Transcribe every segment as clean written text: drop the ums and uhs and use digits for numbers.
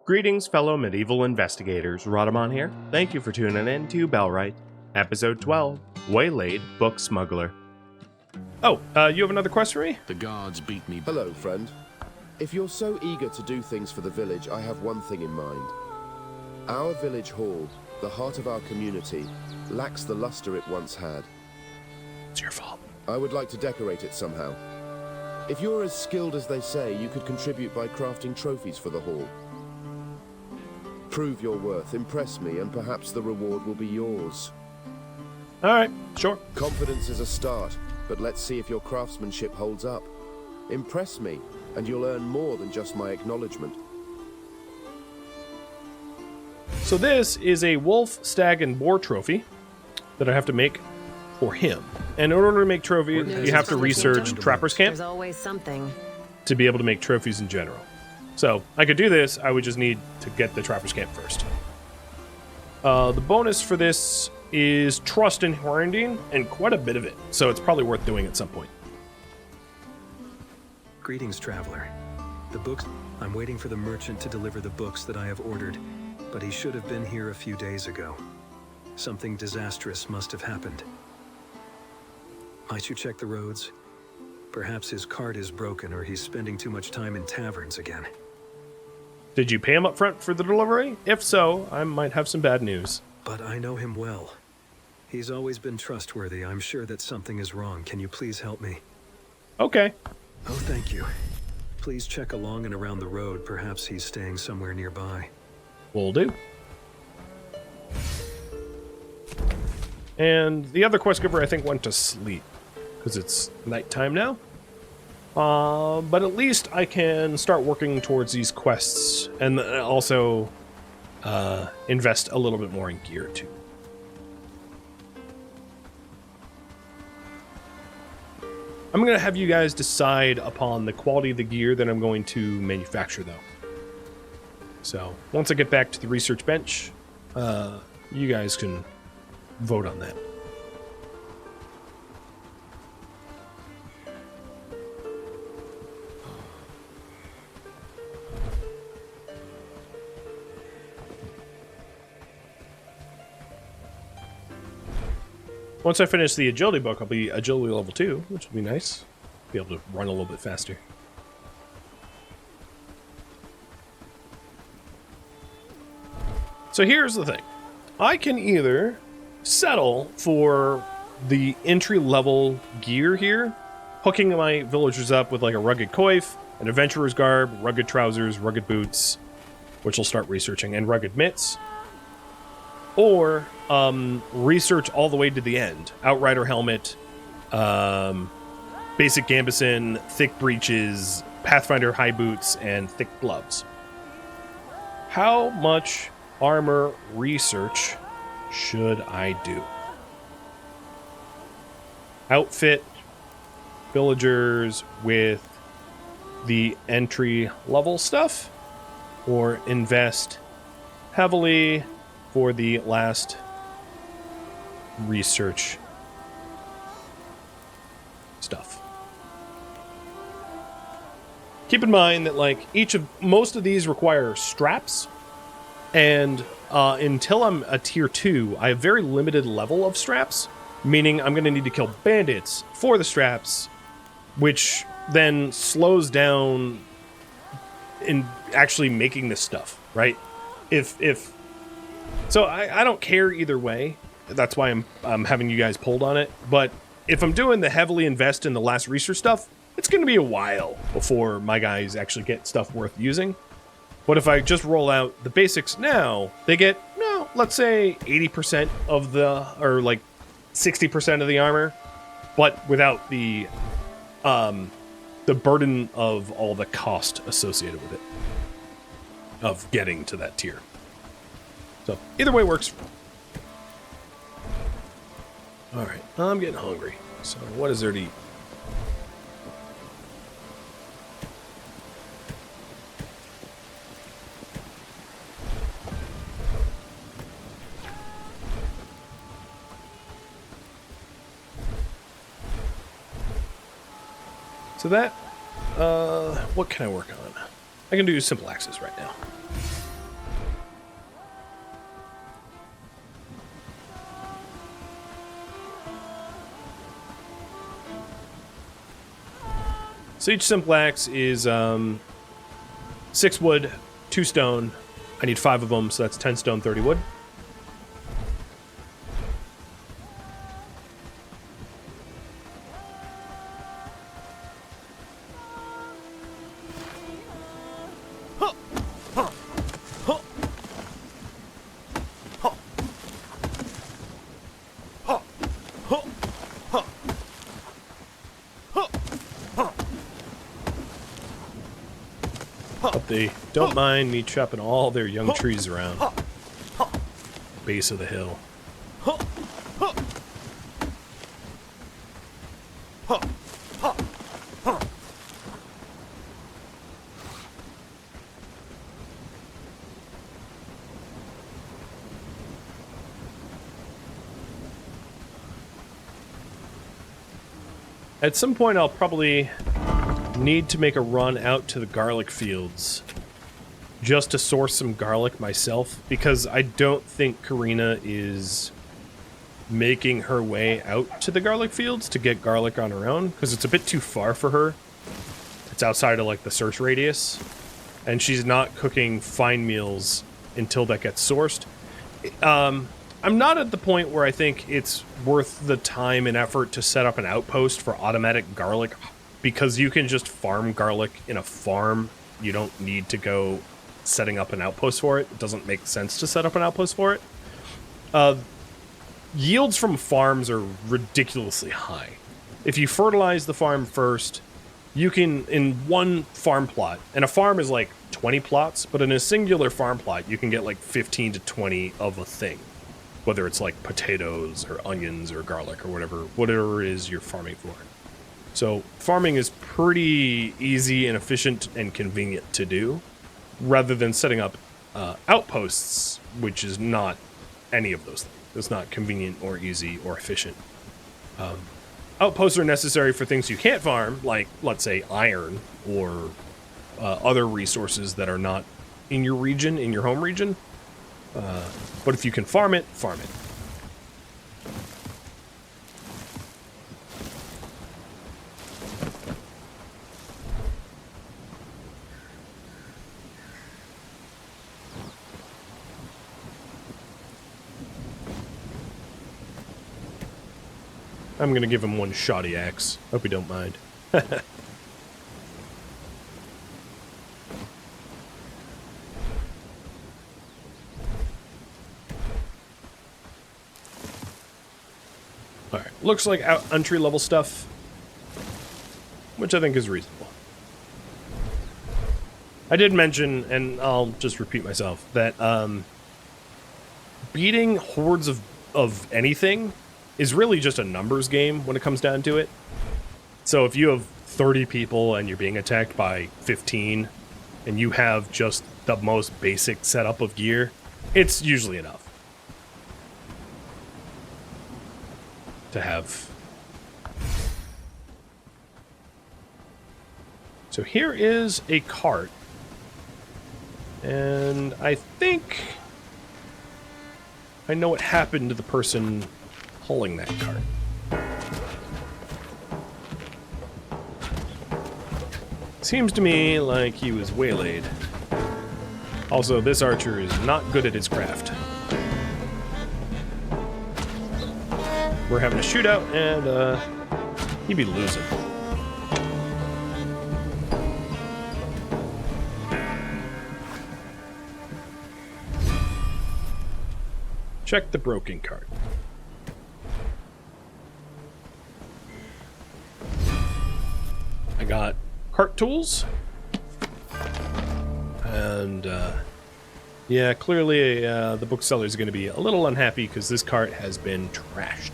Greetings, fellow medieval investigators. Rhadamant here. Thank you for tuning in to Bellwright, Episode 12, Waylaid Book Smuggler. Oh, you have another quest for me? The guards beat me. Hello, friend. If you're so eager to do things for the village, I have one thing in mind. Our village hall, the heart of our community, lacks the luster it once had. It's your fault. I would like to decorate it somehow. If you're as skilled as they say, you could contribute by crafting trophies for the hall. Prove your worth, impress me, and perhaps the reward will be yours. Alright, sure. Confidence is a start, but let's see if your craftsmanship holds up. Impress me, and you'll earn more than just my acknowledgement. So this is a wolf, stag, and boar trophy that I have to make for him. And in order to make trophies, you have to research Trapper's Camp There's always something. to be able to make trophies in general. So I could do this, I would just need to get the Trapper's Camp first. The bonus for this is trust and grinding, and quite a bit of it, so it's probably worth doing at some point. Greetings, traveler. The books... I'm waiting for the merchant to deliver the books that I have ordered, but he should have been here a few days ago. Something disastrous must have happened. Might you check the roads? Perhaps his cart is broken or he's spending too much time in taverns again. Did you pay him up front for the delivery? If so, I might have some bad news. But I know him well. He's always been trustworthy. I'm sure that something is wrong. Can you please help me? Okay. Oh, thank you. Please check along and around the road. Perhaps he's staying somewhere nearby. Will do. And the other quest giver, I think, went to sleep, because it's nighttime now. But at least I can start working towards these quests, and also invest a little bit more in gear, too. I'm going to have you guys decide upon the quality of the gear that I'm going to manufacture, though. So, once I get back to the research bench, you guys can vote on that. Once I finish the agility book, I'll be agility level 2, which will be nice. Be able to run a little bit faster. So here's the thing. I can either settle for the entry-level gear here, hooking my villagers up with like a rugged coif, an adventurer's garb, rugged trousers, rugged boots, which I'll start researching, and rugged mitts. Or research all the way to the end. Outrider helmet, basic gambeson, thick breeches, Pathfinder high boots, and thick gloves. How much armor research should I do? Outfit villagers with the entry level stuff, or invest heavily for the last research stuff. Keep in mind that like most of these require straps, and until I'm a tier 2, I have very limited level of straps, meaning I'm going to need to kill bandits for the straps, which then slows down in actually making this stuff, right? So I don't care either way. That's why I'm having you guys pulled on it. But if I'm doing the heavily invest in the last research stuff, it's going to be a while before my guys actually get stuff worth using. But if I just roll out the basics now, they get, let's say 80% of the, or like 60% of the armor, but without the burden of all the cost associated with it, of getting to that tier. So, either way works. Alright, I'm getting hungry. So, what is there to eat? So that, what can I work on? I can do simple axes right now. So each simple axe is 6 wood, 2 stone. I need 5 of them, so that's 10 stone, 30 wood. But they don't mind me chopping all their young trees around. Base of the hill. At some point, I'll probably need to make a run out to the garlic fields just to source some garlic myself, because I don't think Karina is making her way out to the garlic fields to get garlic on her own, because it's a bit too far for her. It's outside of, like, the search radius, and she's not cooking fine meals until that gets sourced. I'm not at the point where I think it's worth the time and effort to set up an outpost for automatic garlic, because you can just farm garlic in a farm. You don't need to go setting up an outpost for it. It doesn't make sense to set up an outpost for it. Yields from farms are ridiculously high. If you fertilize the farm first, you can, in one farm plot, and a farm is like 20 plots, but in a singular farm plot, you can get like 15 to 20 of a thing. Whether it's like potatoes or onions or garlic or whatever it is you're farming for. So farming is pretty easy and efficient and convenient to do, rather than setting up outposts, which is not any of those things. It's not convenient or easy or efficient. Outposts are necessary for things you can't farm, like, let's say, iron or other resources that are not in your region, in your home region. But if you can farm it, farm it. I'm gonna give him one shoddy axe. Hope you don't mind. Alright, looks like entry level stuff, which I think is reasonable. I did mention, and I'll just repeat myself, that beating hordes of anything is really just a numbers game when it comes down to it. So if you have 30 people and you're being attacked by 15, and you have just the most basic setup of gear, it's usually enough to have. So here is a cart, and I think I know what happened to the person hauling that cart. Seems to me like he was waylaid. Also, this archer is not good at his craft. We're having a shootout, and he'd be losing. Check the broken cart. I got cart tools. And, yeah, clearly the bookseller is going to be a little unhappy because this cart has been trashed.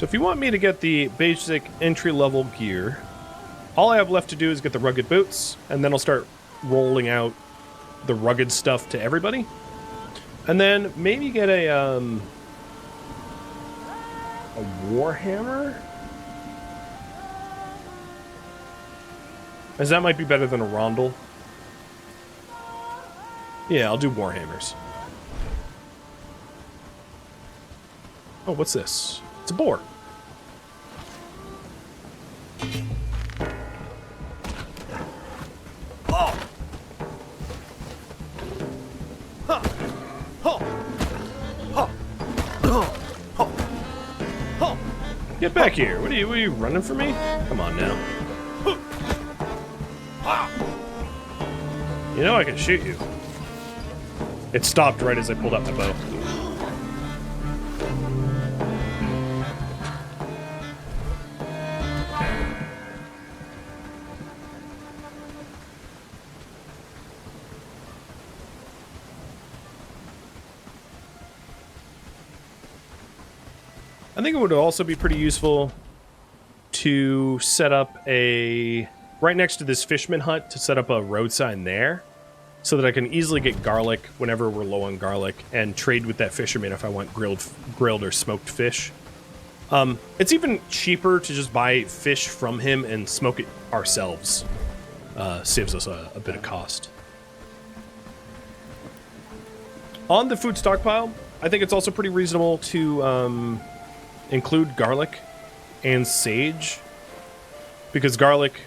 So if you want me to get the basic entry-level gear, all I have left to do is get the rugged boots, and then I'll start rolling out the rugged stuff to everybody. And then maybe get a warhammer? As that might be better than a rondel. Yeah, I'll do warhammers. Oh, what's this? It's a boar. Oh! Huh! Huh! Huh! Huh! Huh! Get back here! What are you running for me? Come on now. You know I can shoot you. It stopped right as I pulled out my bow. I think it would also be pretty useful to set up a... right next to this fisherman hut, to set up a road sign there, so that I can easily get garlic whenever we're low on garlic, and trade with that fisherman if I want grilled or smoked fish. It's even cheaper to just buy fish from him and smoke it ourselves. Saves us a bit of cost. On the food stockpile, I think it's also pretty reasonable to include garlic and sage, because garlic,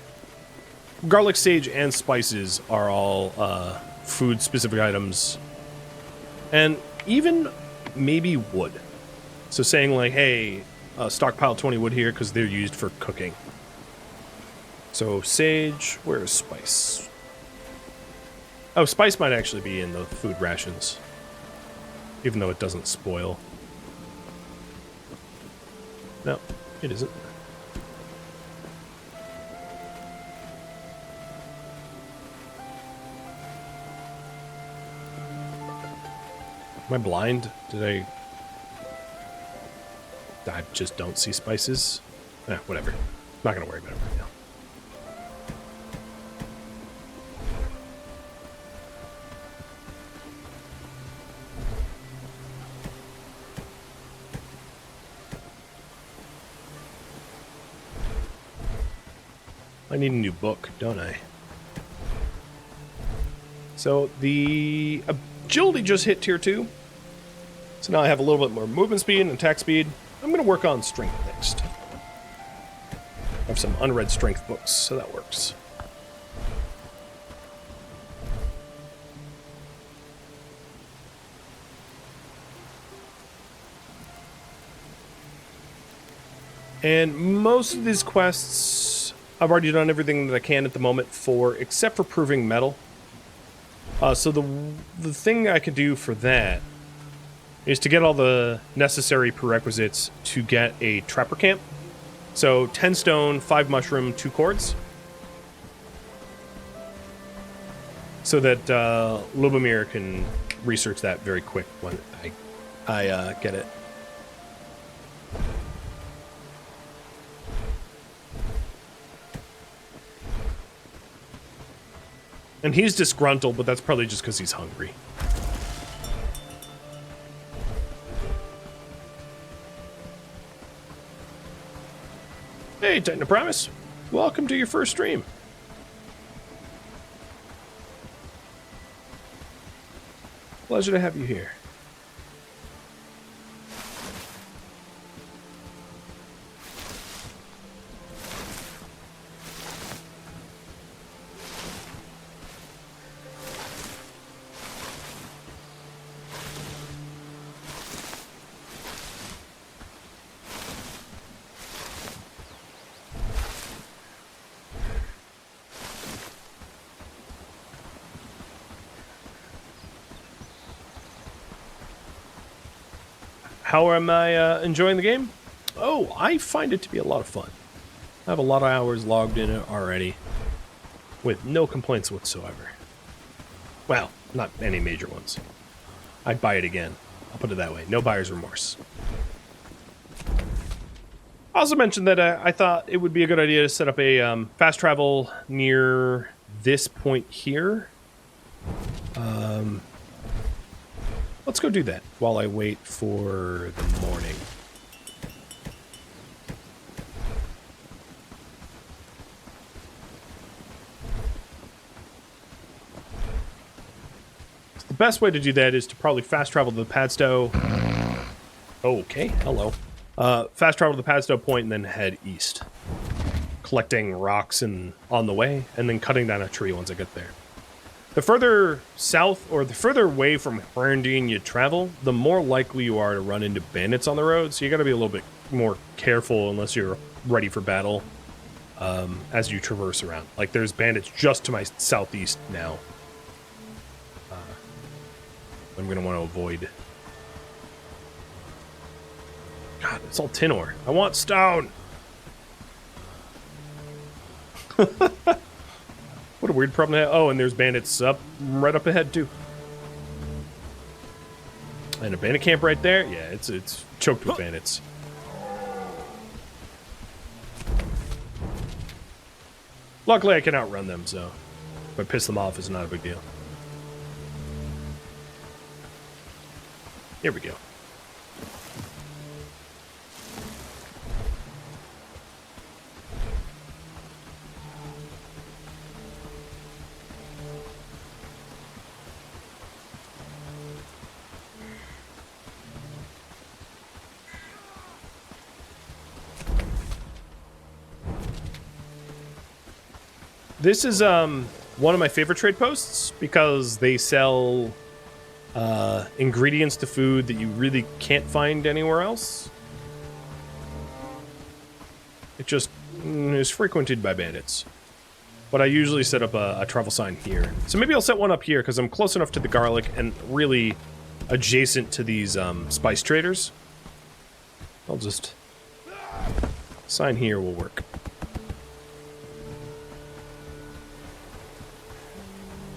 sage, and spices are all food-specific items, and even maybe wood. So saying like, hey, stockpile 20 wood here because they're used for cooking. So sage, where is spice? Oh, spice might actually be in the food rations, even though it doesn't spoil. No, it isn't. Am I blind? I just don't see spices? Whatever. Not gonna worry about it right now. I need a new book, don't I? So the agility just hit tier 2. So now I have a little bit more movement speed and attack speed. I'm going to work on strength next. I have some unread strength books, so that works. And most of these quests, I've already done everything that I can at the moment for, except for proving metal. So the thing I could do for that is to get all the necessary prerequisites to get a trapper camp. So 10 stone, 5 mushroom, 2 cords. So that Lubomir can research that very quick when I get it. And he's disgruntled, but that's probably just because he's hungry. Hey, Titan of Promise. Welcome to your first stream. Pleasure to have you here. How am I enjoying the game? Oh, I find it to be a lot of fun. I have a lot of hours logged in it already, with no complaints whatsoever. Well, not any major ones. I'd buy it again. I'll put it that way. No buyer's remorse. I also mentioned that I thought it would be a good idea to set up a fast travel near this point here. Let's go do that while I wait for the morning. So the best way to do that is to probably fast travel to the Padstow. Okay, hello. Fast travel to the Padstow point and then head east, collecting rocks and on the way, and then cutting down a tree once I get there. The further south or the further away from Herndine you travel, the more likely you are to run into bandits on the road. So you got to be a little bit more careful unless you're ready for battle as you traverse around. Like there's bandits just to my southeast now. I'm going to want to avoid. God, it's all tin ore. I want stone. What a weird problem to have. Oh, and there's bandits right up ahead too. And a bandit camp right there. Yeah, it's choked with bandits. Luckily, I can outrun them, so if I piss them off, it's not a big deal. Here we go. This is one of my favorite trade posts because they sell ingredients to food that you really can't find anywhere else. It just is frequented by bandits. But I usually set up a travel sign here. So maybe I'll set one up here because I'm close enough to the garlic and really adjacent to these spice traders. I'll just... sign here will work.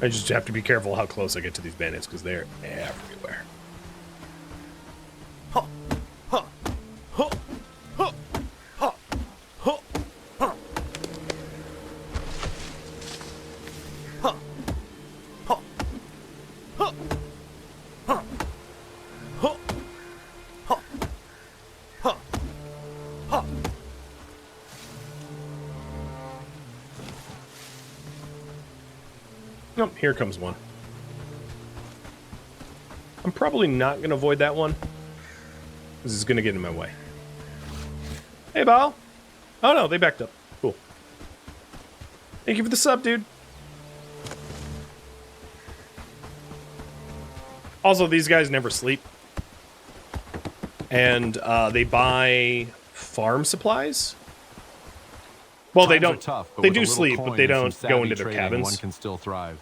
I just have to be careful how close I get to these bandits because they're everywhere. Nope, here comes one. I'm probably not going to avoid that one. This is going to get in my way. Hey, Baal. Oh, no, they backed up. Cool. Thank you for the sub, dude. Also, these guys never sleep. And they buy farm supplies. Well, they don't. Tough, they do sleep, but they don't go into their cabins. One can still thrive.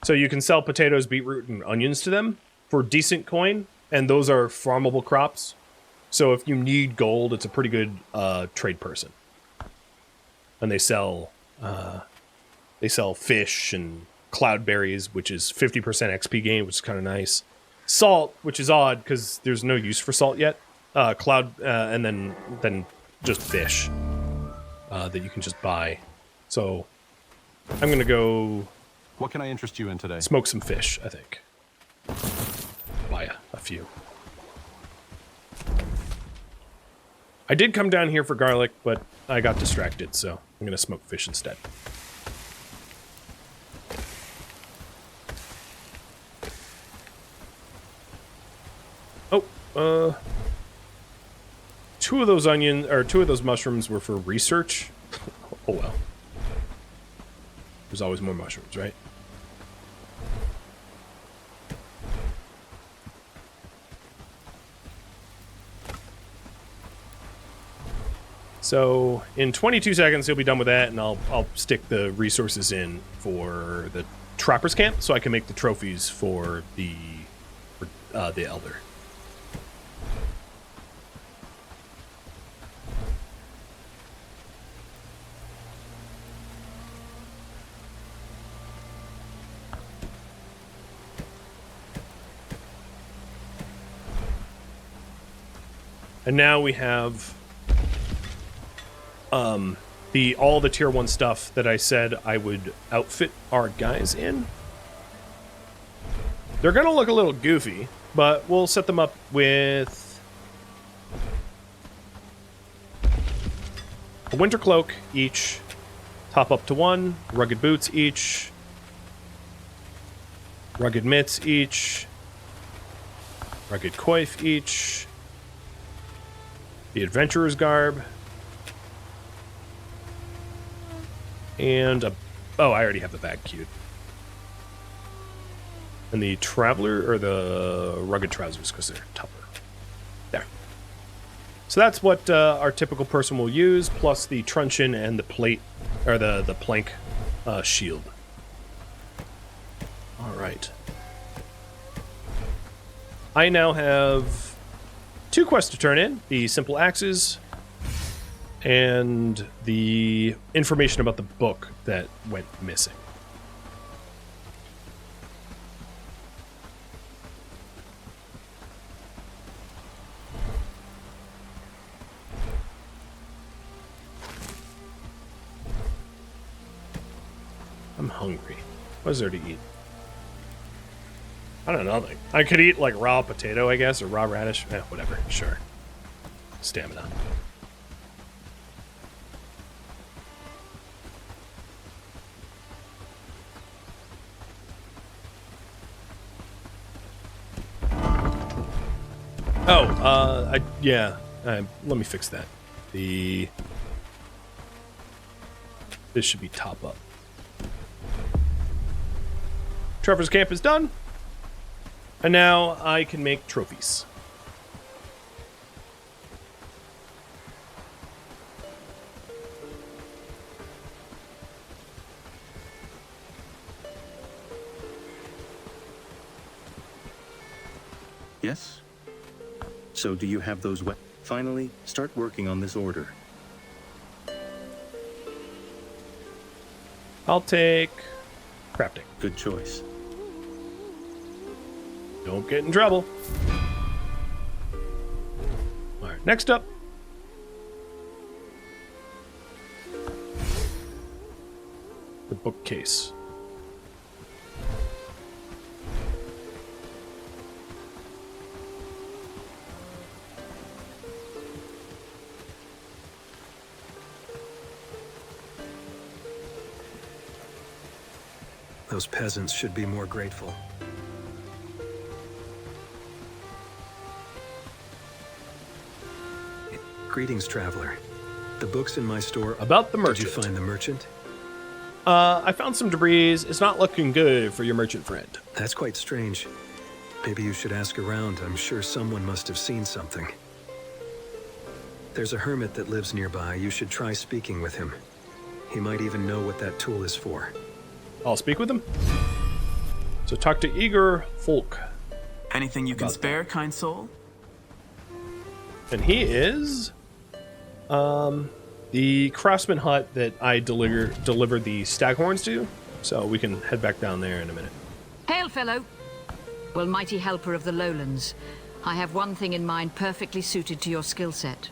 So you can sell potatoes, beetroot, and onions to them for decent coin, and those are farmable crops. So if you need gold, it's a pretty good trade person. And they sell fish and cloudberries, which is 50% XP gain, which is kind of nice. Salt, which is odd because there's no use for salt yet. And then just fish that you can just buy. So I'm gonna go. What can I interest you in today? Smoke some fish, I think. Buy a few. I did come down here for garlic, but I got distracted, so I'm gonna smoke fish instead. Oh, two of those mushrooms were for research. Oh well. There's always more mushrooms, right? So in 22 seconds, he'll be done with that, and I'll stick the resources in for the trapper's camp, so I can make the trophies for the elder. And now we have all the tier 1 stuff that I said I would outfit our guys in. They're going to look a little goofy, but we'll set them up with a winter cloak each, top up to 1, rugged boots each, rugged mitts each, rugged coif each, the adventurer's garb, and a... oh, I already have the bag queued. And the traveler, or the rugged trousers, because they're tougher. There. So that's what our typical person will use, plus the truncheon and the plate, or the plank shield. All right. I now have 2 quests to turn in, the simple axes and the information about the book that went missing. I'm hungry. What is there to eat? I don't know. I could eat like raw potato, I guess, or raw radish. Whatever. Sure. Stamina. Oh, yeah. Let me fix that. This should be top up. Trevor's camp is done. And now I can make trophies. Yes? So do you have those Finally, start working on this order. I'll take crafting. Good choice. Don't get in trouble. All right, next up. The bookcase. Those peasants should be more grateful. Greetings, traveler. The books in my store... About the merchant. Did you find the merchant? I found some debris. It's not looking good for your merchant friend. That's quite strange. Maybe you should ask around. I'm sure someone must have seen something. There's a hermit that lives nearby. You should try speaking with him. He might even know what that tool is for. I'll speak with him. So talk to Igor Folk. Anything you can spare, kind soul? And he is the craftsman hut that I delivered the staghorns to. So we can head back down there in a minute. Hail, fellow. Well, mighty helper of the lowlands, I have one thing in mind perfectly suited to your skill set.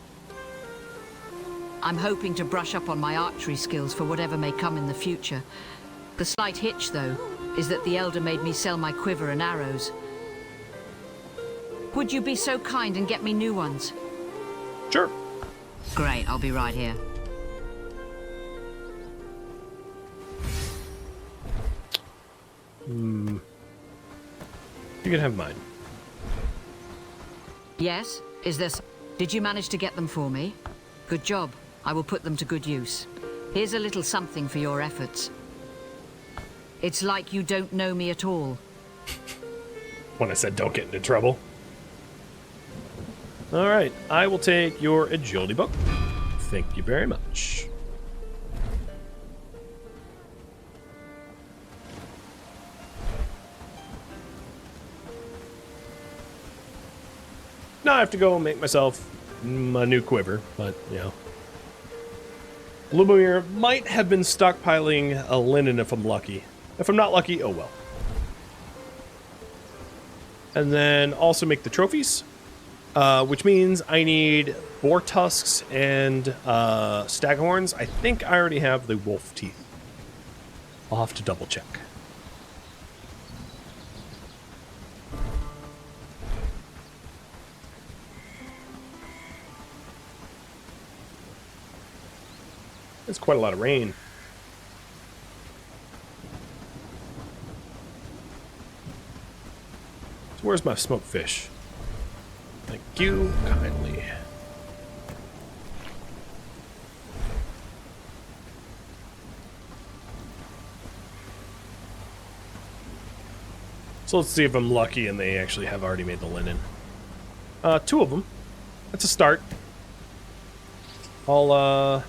I'm hoping to brush up on my archery skills for whatever may come in the future. The slight hitch, though, is that the Elder made me sell my quiver and arrows. Would you be so kind and get me new ones? Sure. Great, I'll be right here. You can have mine. Yes? Is this... Did you manage to get them for me? Good job. I will put them to good use. Here's a little something for your efforts. It's like you don't know me at all. When I said don't get into trouble. All right, I will take your agility book. Thank you very much. Now I have to go and make myself a new quiver, but, you know. Lumir might have been stockpiling a linen if I'm lucky. If I'm not lucky, oh well. And then also make the trophies. which means I need boar tusks and staghorns. I think I already have the wolf teeth. I'll have to double check. It's quite a lot of rain. So where's my smoked fish? Thank you kindly. So let's see if I'm lucky and they actually have already made the linen. 2 of them. That's a start. I'll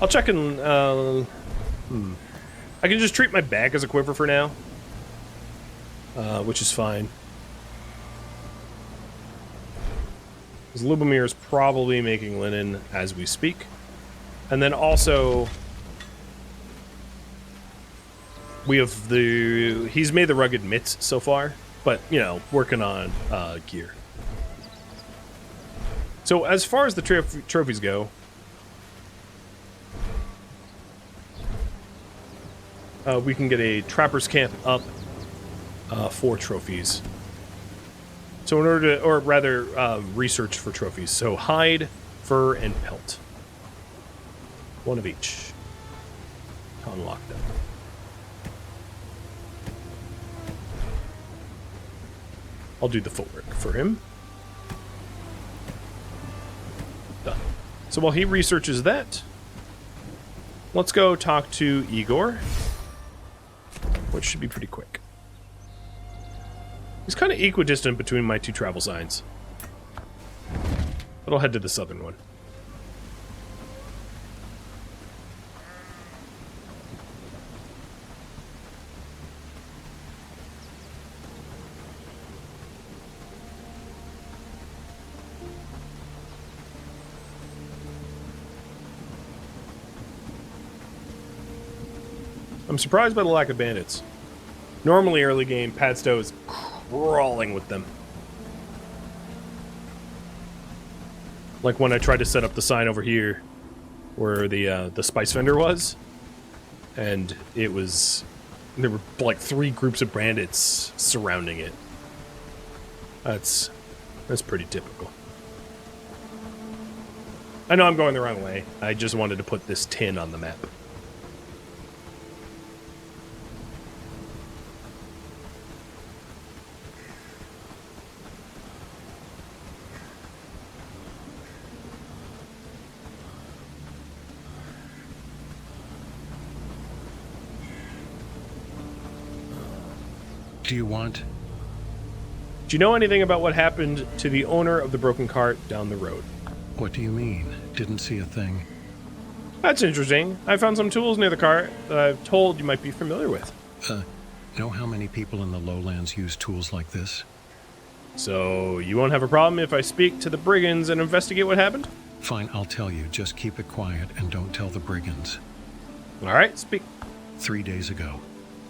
check and, I can just treat my back as a quiver for now. Which is fine. Because Lubomir is probably making linen as we speak. And then also, we have he's made the rugged mitts so far, but, you know, working on gear. So as far as the trophies go, we can get a trapper's camp up 4 trophies. So in order to, or rather, research for trophies. So hide, fur, and pelt. 1 of each. To unlock them. I'll do the footwork for him. Done. So while he researches that, let's go talk to Igor, which should be pretty quick. He's kind of equidistant between my 2 travel signs. But I'll head to the southern one. I'm surprised by the lack of bandits. Normally early game, Padstow is crawling with them. Like when I tried to set up the sign over here, where the spice vendor was, and it was, there were like 3 groups of bandits surrounding it. That's pretty typical. I know I'm going the wrong way. I just wanted to put this tin on the map. Do you want? Do you know anything about what happened to the owner of the broken cart down the road? What do you mean? Didn't see a thing. That's interesting. I found some tools near the cart that I've told you might be familiar with. Know how many people in the lowlands use tools like this? So, you won't have a problem if I speak to the brigands and investigate what happened? Fine, I'll tell you. Just keep it quiet and don't tell the brigands. Alright, speak. 3 days ago,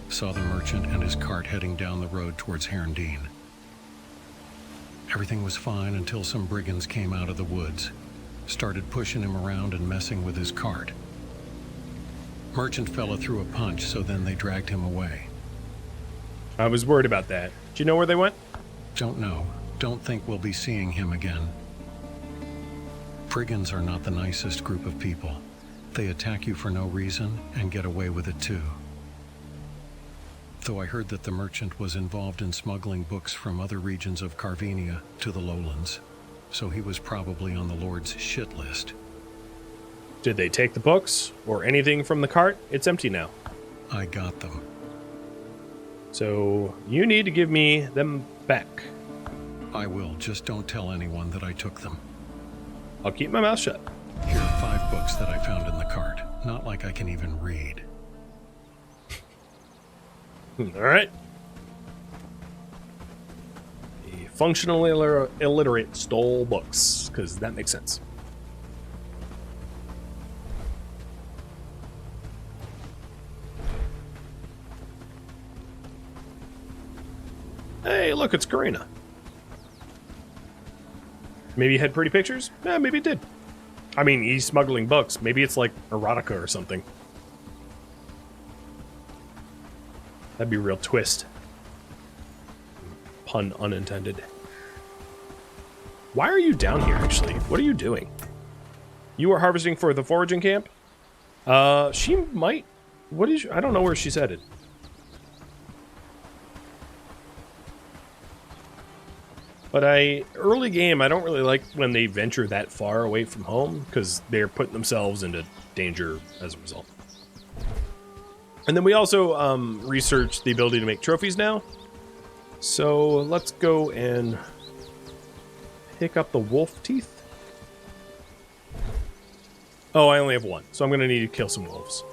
saw the merchant and his cart heading down the road towards Herndine. Everything was fine until some brigands came out of the woods, started pushing him around and messing with his cart. Merchant fella threw a punch, so then they dragged him away. I was worried about that. Do you know where they went? Don't know. Don't think we'll be seeing him again. Brigands are not the nicest group of people. They attack you for no reason and get away with it too. Though I heard that the merchant was involved in smuggling books from other regions of Carvenia to the lowlands, so he was probably on the Lord's shit list. Did they take the books or anything from the cart? It's empty now. I got them. So you need to give me them back. I will, just don't tell anyone that I took them. I'll keep my mouth shut. Here are 5 books that I found in the cart. Not like I can even read. Alright. The functionally illiterate stole books, because that makes sense. Hey, look, it's Karina. Maybe it had pretty pictures? Yeah, maybe it did. I mean, he's smuggling books. Maybe it's like erotica or something. That'd be a real twist. Pun unintended. Why are you down here, actually? What are you doing? You are harvesting for the foraging camp? She might... What is... I don't know where she's headed. But early game, I don't really like when they venture that far away from home, because they're putting themselves into danger as a result. And then we also researched the ability to make trophies now. So let's go and pick up the wolf teeth. Oh, I only have one, so I'm going to need to kill some wolves.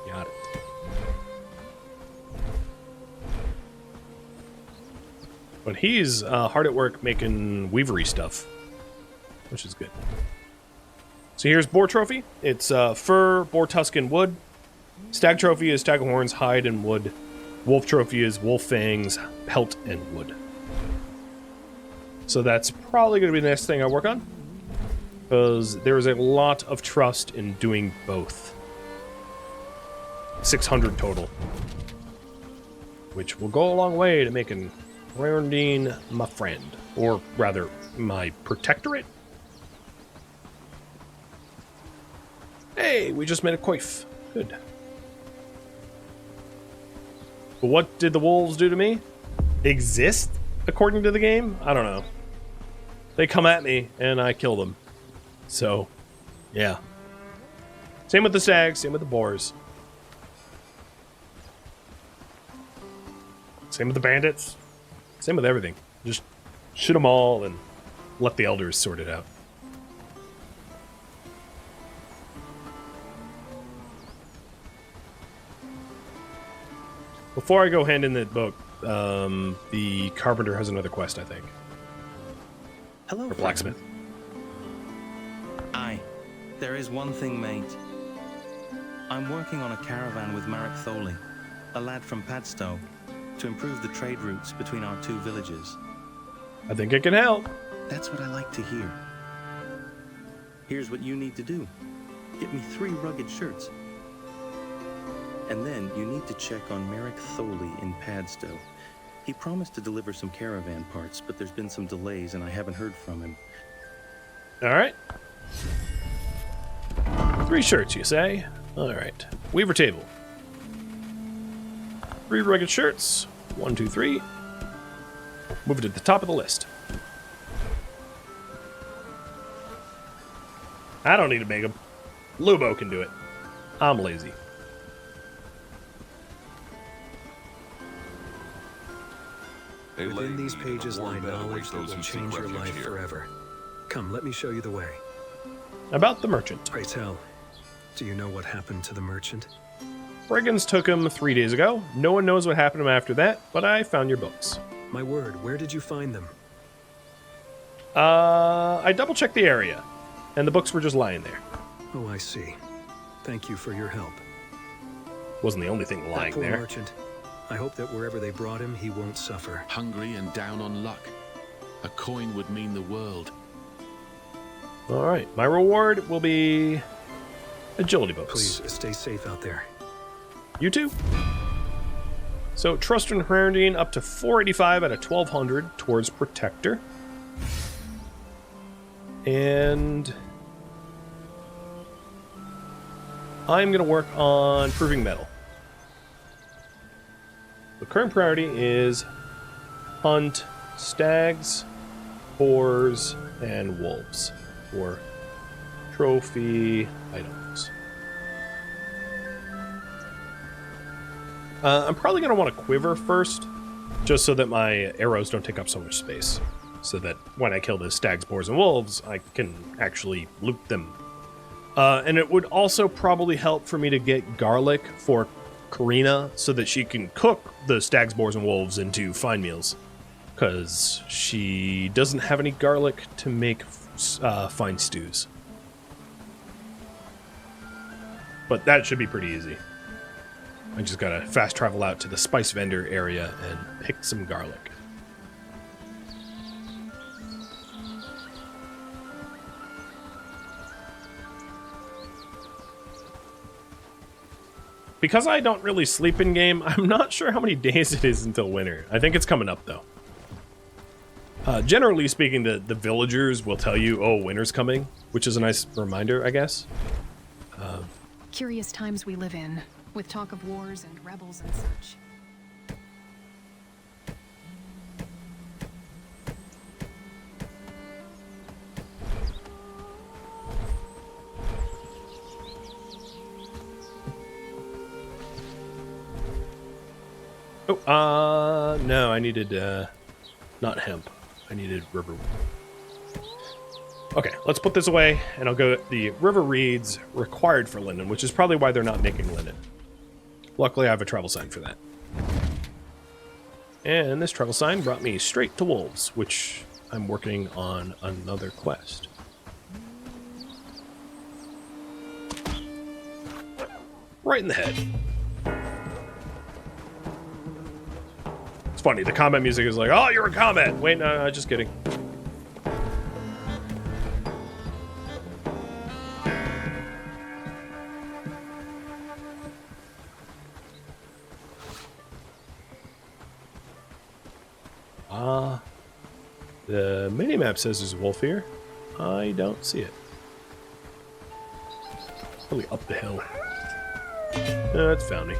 Got it. But he's hard at work making weavery stuff, which is good. So here's boar trophy. It's fur, boar tusk, and wood. Stag trophy is stag horns, hide, and wood. Wolf trophy is wolf fangs, pelt, and wood. So that's probably going to be the next thing I work on, because there is a lot of trust in doing both. 600 total, which will go a long way to making Rhadamant my friend, or rather, my protectorate. Hey, we just made a coif. Good. But what did the wolves do to me? Exist, according to the game? I don't know. They come at me, and I kill them. So, yeah. Same with the stags, same with the boars. Same with the bandits. Same with everything. Just shoot them all and let the elders sort it out. Before I go hand in the book, the carpenter has another quest, I think. Hello, or blacksmith. Aye. There is one thing, mate. I'm working on a caravan with Marek Tholi, a lad from Padstow, to improve the trade routes between our two villages. I think it can help. That's what I like to hear. Here's what you need to do. Get me 3 rugged shirts. And then you need to check on Marek Tholi in Padstow. He promised to deliver some caravan parts, but there's been some delays and I haven't heard from him. All right. 3 shirts, you say? All right. Weaver table. 3 rugged shirts. 1, 2, 3. Move it to the top of the list. I don't need to make them. Lubo can do it. I'm lazy. Within these pages lie knowledge that will change your life forever. Come, let me show you the way. About the merchant. Pray tell, do you know what happened to the merchant? Brigands took him 3 days ago. No one knows what happened to him after that, but I found your books. My word, where did you find them? I double-checked the area, and the books were just lying there. Oh, I see. Thank you for your help. Wasn't the only thing lying that poor there. Merchant. I hope that wherever they brought him, he won't suffer. Hungry and down on luck. A coin would mean the world. All right, my reward will be agility books. Please stay safe out there. You too. So trust in Rhadamant up to 485 out of 1200 towards protector. And I'm going to work on proving metal. The current priority is hunt stags, boars, and wolves for trophy items. I'm probably going to want a quiver first, just so that my arrows don't take up so much space. So that when I kill the stags, boars, and wolves, I can actually loot them. And it would also probably help for me to get garlic for Karina so that she can cook the stags, boars, and wolves into fine meals. Because she doesn't have any garlic to make fine stews. But that should be pretty easy. I just gotta fast travel out to the spice vendor area and pick some garlic. because I don't really sleep in game, I'm not sure how many days it is until winter. I think it's coming up though. Generally speaking, the villagers will tell you, oh, winter's coming, which is a nice reminder, I guess. Curious times we live in, with talk of wars and rebels and such. Oh, no, I needed, not hemp. I needed river. Okay, let's put this away, and I'll go the river reeds required for linen, which is probably why they're not making linen. Luckily, I have a travel sign for that. And this travel sign brought me straight to wolves, which I'm working on another quest. Right in the head. It's funny, the combat music is like, oh, you're in combat! Wait, no, just kidding. The minimap says there's a wolf here. I don't see it. Probably up the hill. It's found me.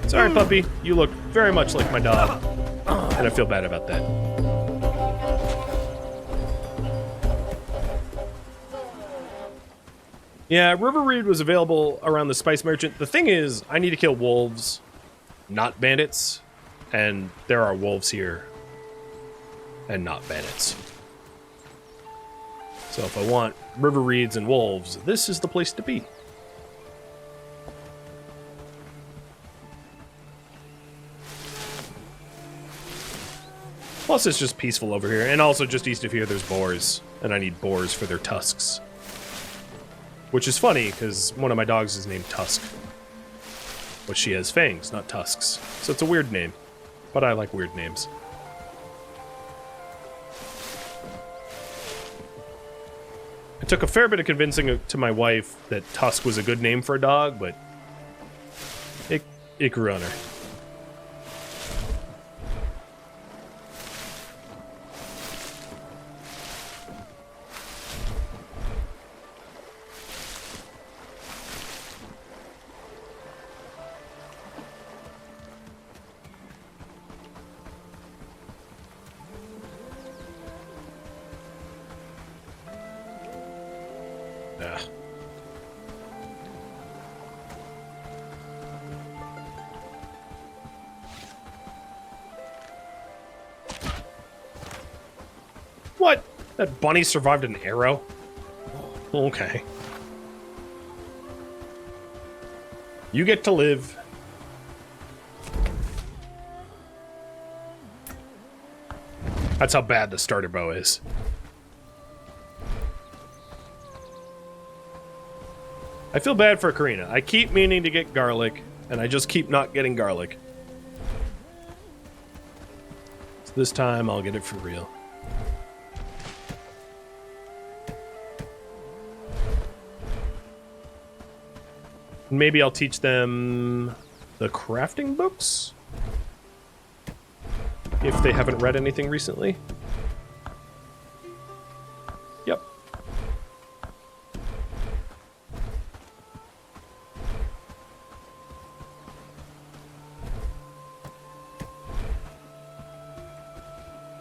Sorry, puppy. You look very much like my dog, and I feel bad about that. Yeah, River Reed was available around the Spice Merchant. The thing is, I need to kill wolves, not bandits, and there are wolves here, and not bandits. So if I want River Reeds and wolves, this is the place to be. Plus, it's just peaceful over here. And also, just east of here, there's boars. And I need boars for their tusks. Which is funny, because one of my dogs is named Tusk. But she has fangs, not tusks. So it's a weird name. But I like weird names. It took a fair bit of convincing to my wife that Tusk was a good name for a dog, but it grew on her. What? That bunny survived an arrow? Okay. You get to live. That's how bad the starter bow is. I feel bad for Karina. I keep meaning to get garlic, and I just keep not getting garlic. So this time, I'll get it for real. Maybe I'll teach them the crafting books? If they haven't read anything recently. Yep.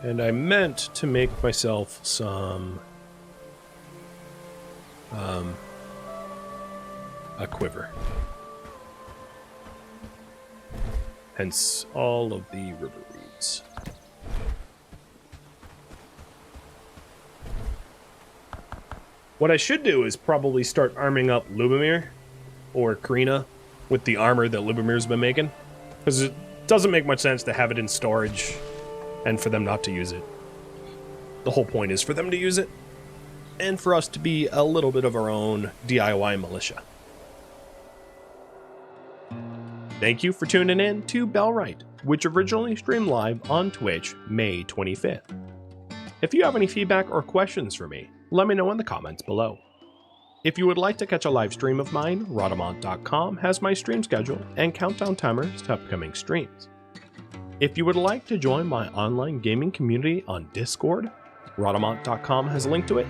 And I meant to make myself some a quiver. Hence all of the river reeds. What I should do is probably start arming up Lubomir or Karina with the armor that Lubomir's been making, because it doesn't make much sense to have it in storage and for them not to use it. The whole point is for them to use it and for us to be a little bit of our own DIY militia. Thank you for tuning in to Bellwright, which originally streamed live on Twitch May 25th. If you have any feedback or questions for me, Let me know in the comments below. If you would like to catch a live stream of mine, Rhadamant.com has my stream schedule and countdown timers to upcoming streams. If you would like to join my online gaming community on Discord, Rhadamant.com has a link to it,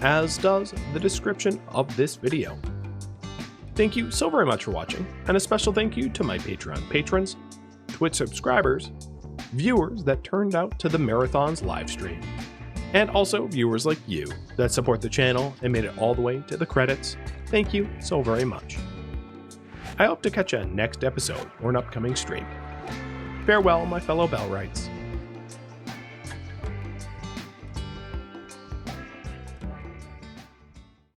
as does the description of this video. Thank you so very much for watching, and a special thank you to my Patreon patrons, Twitch subscribers, viewers that turned out to the Marathon's live stream, and also viewers like you that support the channel and made it all the way to the credits. Thank you so very much. I hope to catch you next episode or an upcoming stream. Farewell, my fellow Bellwrights.